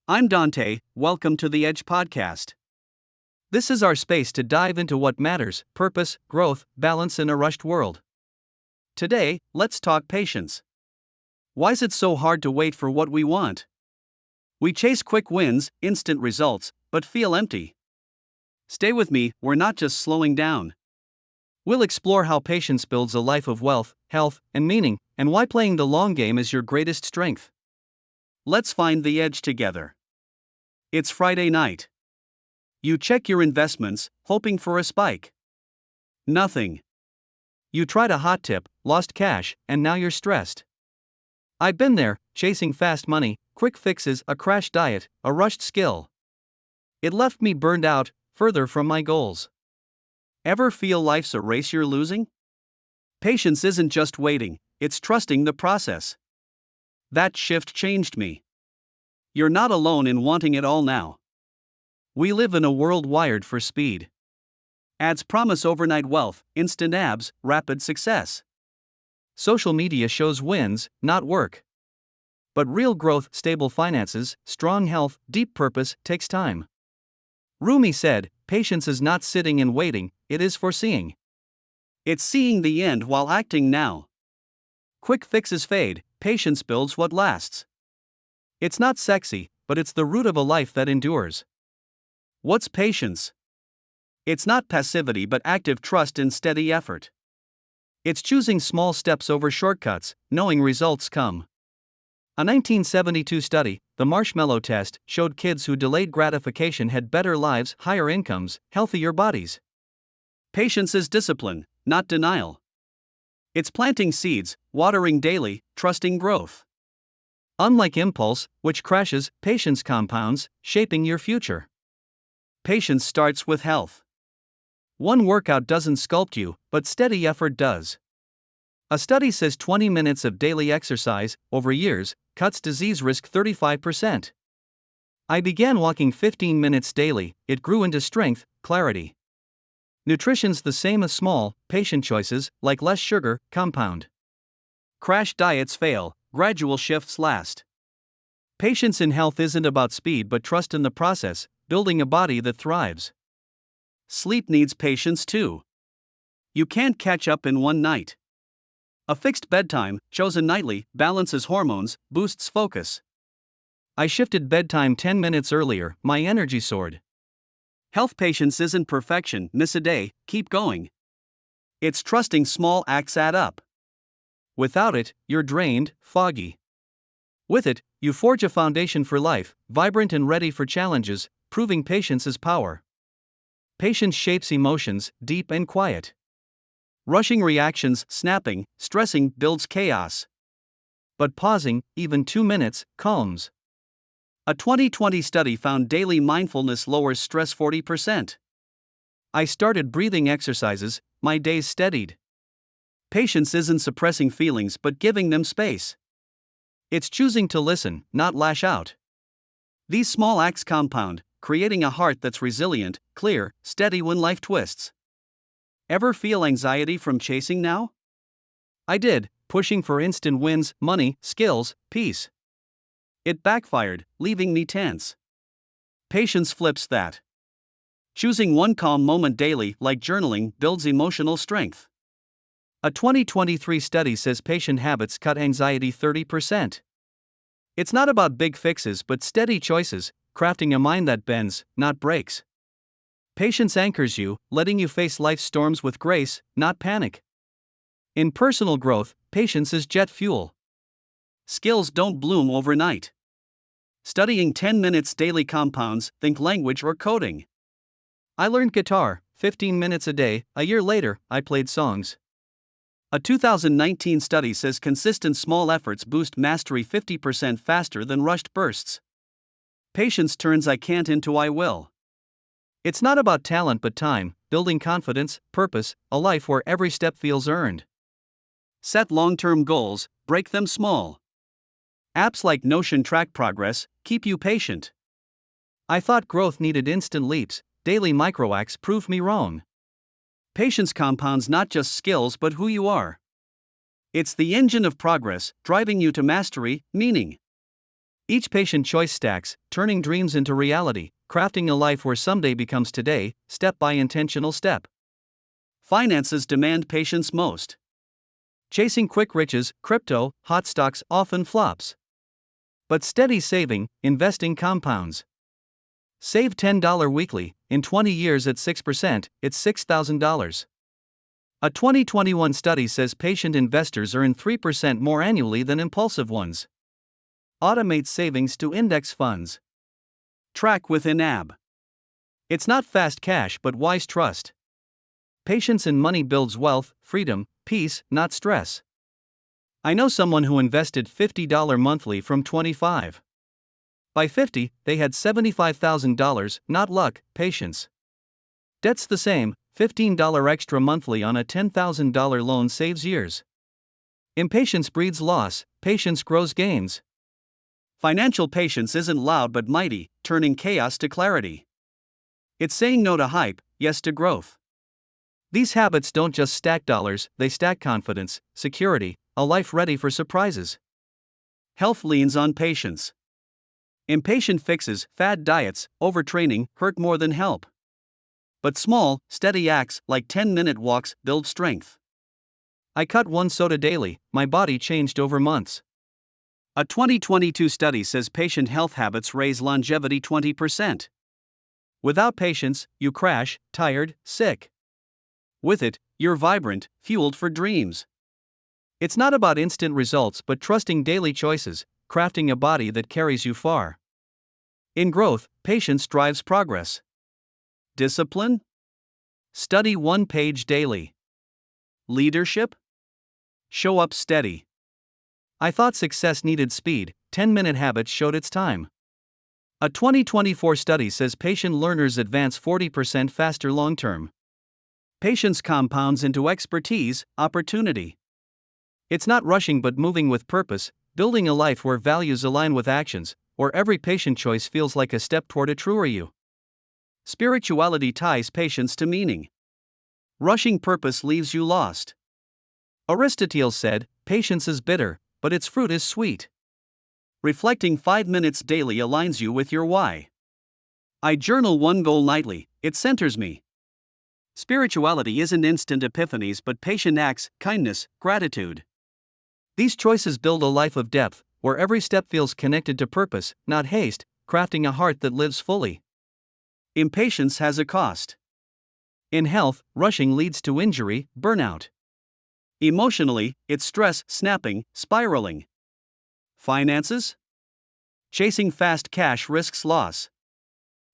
I'm Dante, welcome to the Edge Podcast. This is our space to dive into what matters: purpose, growth, balance in a rushed world. Today, let's talk patience. Why is it so hard to wait for what we want? We chase quick wins, instant results, but feel empty. Stay with me, we're not just slowing down. We'll explore how patience builds a life of wealth, health, and meaning, and why playing the long game is your greatest strength. Let's find the edge together. It's Friday night. You check your investments, hoping for a spike. Nothing. You tried a hot tip, lost cash, and now you're stressed. I've been there, chasing fast money, quick fixes, a crash diet, a rushed skill. It left me burned out, further from my goals. Ever feel life's a race you're losing? Patience isn't just waiting, it's trusting the process. That shift changed me. You're not alone in wanting it all now. We live in a world wired for speed. Ads promise overnight wealth, instant abs, rapid success. Social media shows wins, not work. But real growth, stable finances, strong health, deep purpose takes time. Rumi said, "Patience is not sitting and waiting, it is foreseeing." It's seeing the end while acting now. Quick fixes fade, patience builds what lasts. It's not sexy, but it's the root of a life that endures. What's patience? It's not passivity but active trust in steady effort. It's choosing small steps over shortcuts, knowing results come. A 1972 study, the Marshmallow Test, showed kids who delayed gratification had better lives, higher incomes, healthier bodies. Patience is discipline, not denial. It's planting seeds, watering daily, trusting growth. Unlike impulse, which crashes, patience compounds, shaping your future. Patience starts with health. One workout doesn't sculpt you, but steady effort does. A study says 20 minutes of daily exercise, over years, cuts disease risk 35%. I began walking 15 minutes daily, it grew into strength, clarity. Nutrition's the same as small, patient choices, like less sugar, compound. Crash diets fail, gradual shifts last. Patience in health isn't about speed but trust in the process, building a body that thrives. Sleep needs patience too. You can't catch up in one night. A fixed bedtime, chosen nightly, balances hormones, boosts focus. I shifted bedtime 10 minutes earlier, my energy soared. Health patience isn't perfection, miss a day, keep going. It's trusting small acts add up. Without it, you're drained, foggy. With it, you forge a foundation for life, vibrant and ready for challenges, proving patience is power. Patience shapes emotions, deep and quiet. Rushing reactions, snapping, stressing builds chaos. But pausing, even 2 minutes, calms. A 2020 study found daily mindfulness lowers stress 40%. I started breathing exercises, my days steadied. Patience isn't suppressing feelings but giving them space. It's choosing to listen, not lash out. These small acts compound, creating a heart that's resilient, clear, steady when life twists. Ever feel anxiety from chasing now? I did, pushing for instant wins, money, skills, peace. It backfired, leaving me tense. Patience flips that. Choosing one calm moment daily, like journaling, builds emotional strength. A 2023 study says patient habits cut anxiety 30%. It's not about big fixes but steady choices, crafting a mind that bends, not breaks. Patience anchors you, letting you face life's storms with grace, not panic. In personal growth, patience is jet fuel. Skills don't bloom overnight. Studying 10 minutes daily compounds, think language or coding. I learned guitar, 15 minutes a day, a year later, I played songs. A 2019 study says consistent small efforts boost mastery 50% faster than rushed bursts. Patience turns I can't into I will. It's not about talent but time, building confidence, purpose, a life where every step feels earned. Set long-term goals, break them small. Apps like Notion track progress, keep you patient. I thought growth needed instant leaps, daily micro-acts prove me wrong. Patience compounds not just skills but who you are. It's the engine of progress, driving you to mastery, meaning. Each patient choice stacks, turning dreams into reality, crafting a life where someday becomes today, step by intentional step. Finances demand patience most. Chasing quick riches, crypto, hot stocks often flops. But steady saving, investing compounds. Save $10 weekly, in 20 years at 6%, it's $6,000. A 2021 study says patient investors earn 3% more annually than impulsive ones. Automate savings to index funds. Track with in-app. It's not fast cash but wise trust. Patience in money builds wealth, freedom, peace, not stress. I know someone who invested $50 monthly from 25. By 50, they had $75,000, not luck, patience. Debt's the same, $15 extra monthly on a $10,000 loan saves years. Impatience breeds loss, patience grows gains. Financial patience isn't loud but mighty, turning chaos to clarity. It's saying no to hype, yes to growth. These habits don't just stack dollars, they stack confidence, security, a life ready for surprises. Health leans on patience. Impatient fixes, fad diets, overtraining hurt more than help. But small, steady acts like 10-minute walks build strength. I cut one soda daily, my body changed over months. A 2022 study says patient health habits raise longevity 20%. Without patience, you crash, tired, sick. With it, you're vibrant, fueled for dreams. It's not about instant results but trusting daily choices, crafting a body that carries you far. In growth, patience drives progress. Discipline? Study one page daily. Leadership? Show up steady. I thought success needed speed, 10-minute habits showed its time. A 2024 study says patient learners advance 40% faster long-term. Patience compounds into expertise, opportunity. It's not rushing but moving with purpose, building a life where values align with actions, where every patient choice feels like a step toward a truer you. Spirituality ties patience to meaning. Rushing purpose leaves you lost. Aristotle said, "Patience is bitter, but its fruit is sweet." Reflecting 5 minutes daily aligns you with your why. I journal one goal nightly, it centers me. Spirituality isn't instant epiphanies but patient acts, kindness, gratitude. These choices build a life of depth, where every step feels connected to purpose, not haste, crafting a heart that lives fully. Impatience has a cost. In health, rushing leads to injury, burnout. Emotionally, it's stress, snapping, spiraling. Finances? Chasing fast cash risks loss.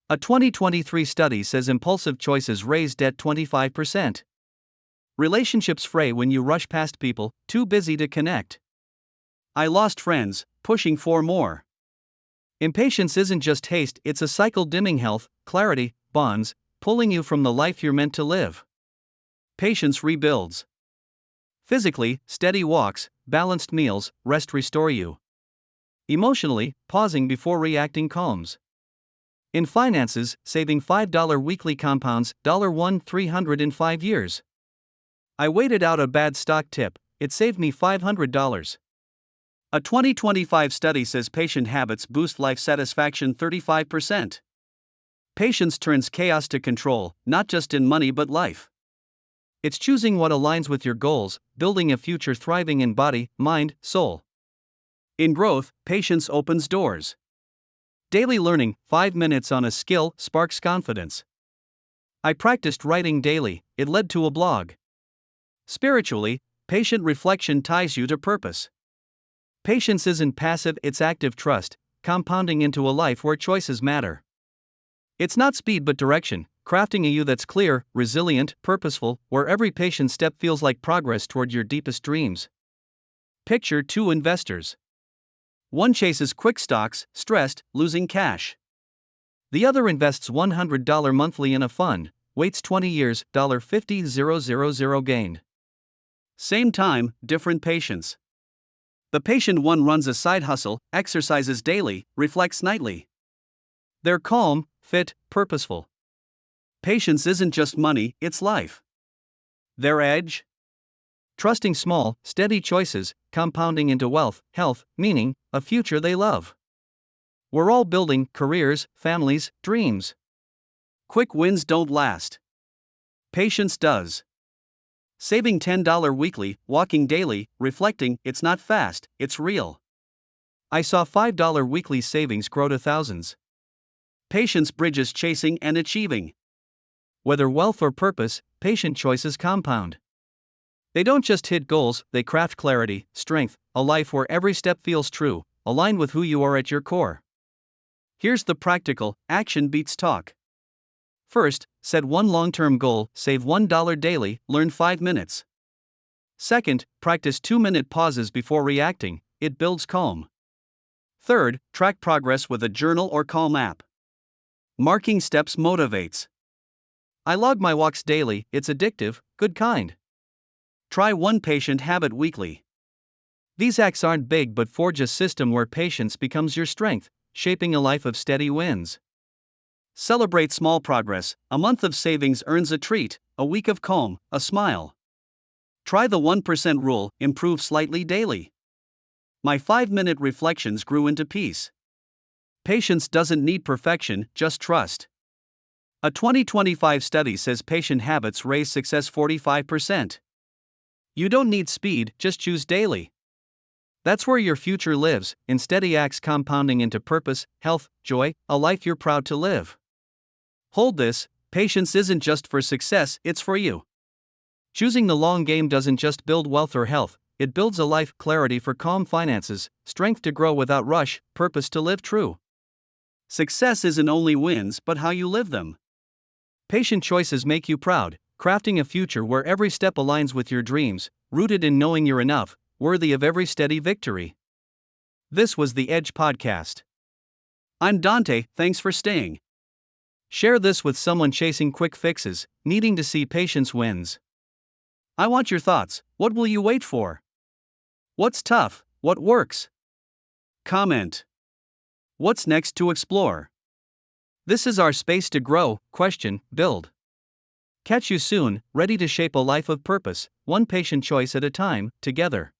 A 2023 study says impulsive choices raise debt 25%. Relationships fray when you rush past people, too busy to connect. I lost friends, pushing for more. Impatience isn't just haste, it's a cycle dimming health, clarity, bonds, pulling you from the life you're meant to live. Patience rebuilds. Physically, steady walks, balanced meals, rest restore you. Emotionally, pausing before reacting calms. In finances, saving $5 weekly compounds $1,300 in 5 years. I waited out a bad stock tip, it saved me $500. A 2025 study says patient habits boost life satisfaction 35%. Patience turns chaos to control, not just in money but life. It's choosing what aligns with your goals, building a future thriving in body, mind, soul. In growth, patience opens doors. Daily learning, 5 minutes on a skill, sparks confidence. I practiced writing daily, it led to a blog. Spiritually, patient reflection ties you to purpose. Patience isn't passive, it's active trust, compounding into a life where choices matter. It's not speed but direction, crafting a you that's clear, resilient, purposeful, where every patient step feels like progress toward your deepest dreams. Picture two investors. One chases quick stocks, stressed, losing cash. The other invests $100 monthly in a fund, waits 20 years, $50,000 gained. Same time, different patience. The patient one runs a side hustle, exercises daily, reflects nightly. They're calm, fit, purposeful. Patience isn't just money, it's life. Their edge? Trusting small, steady choices, compounding into wealth, health, meaning, a future they love. We're all building careers, families, dreams. Quick wins don't last. Patience does. Saving $10 weekly, walking daily, reflecting, it's not fast, it's real. I saw $5 weekly savings grow to thousands. Patience bridges chasing and achieving. Whether wealth or purpose, patient choices compound. They don't just hit goals, they craft clarity, strength, a life where every step feels true, aligned with who you are at your core. Here's the practical: action beats talk. First, set one long-term goal, save $1 daily, learn 5 minutes. Second, practice 2-minute pauses before reacting, it builds calm. Third, track progress with a journal or Calm app. Marking steps motivates. I log my walks daily, it's addictive, good kind. Try one patient habit weekly. These acts aren't big but forge a system where patience becomes your strength, shaping a life of steady wins. Celebrate small progress: a month of savings earns a treat, a week of calm, a smile. Try the 1% rule, improve slightly daily. My 5-minute reflections grew into peace. Patience doesn't need perfection, just trust. A 2025 study says patient habits raise success 45%. You don't need speed, just choose daily. That's where your future lives, in steady acts compounding into purpose, health, joy, a life you're proud to live. Hold this: patience isn't just for success, it's for you. Choosing the long game doesn't just build wealth or health, it builds a life: clarity for calm finances, strength to grow without rush, purpose to live true. Success isn't only wins but how you live them. Patient choices make you proud, crafting a future where every step aligns with your dreams, rooted in knowing you're enough, worthy of every steady victory. This was the Edge Podcast. I'm Dante, thanks for staying. Share this with someone chasing quick fixes, needing to see patience wins. I want your thoughts: what will you wait for? What's tough? What works? Comment. What's next to explore? This is our space to grow, question, build. Catch you soon, ready to shape a life of purpose, one patient choice at a time, together.